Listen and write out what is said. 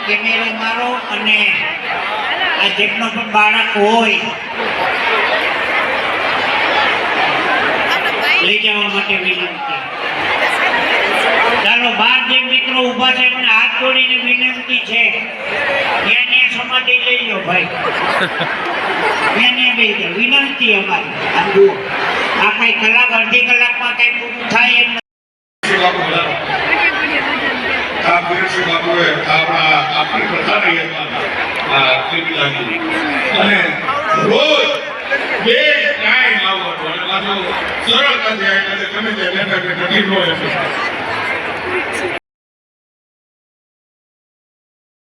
કેમેરો મારો અને આ જેટલો પણ બાળક હોય લઈ જવા માટે વિનંતી. ચાલો બાર જે મિત્રો ઊભા છે એમને હાથ જોડીને વિનંતી છે, ત્યાં સમાધિ લઈ લો ભાઈ, ત્યાં લઈ જાઓ, વિનંતી અમારી. આ જુઓ, આ કઈ કલાક અડધી કલાકમાં કઈ પૂરું થાય એમ આપણી પ્રથા રહી અને રોજ બે ટાઈમ આવતો અને પાછું સરળતાથી તમે જે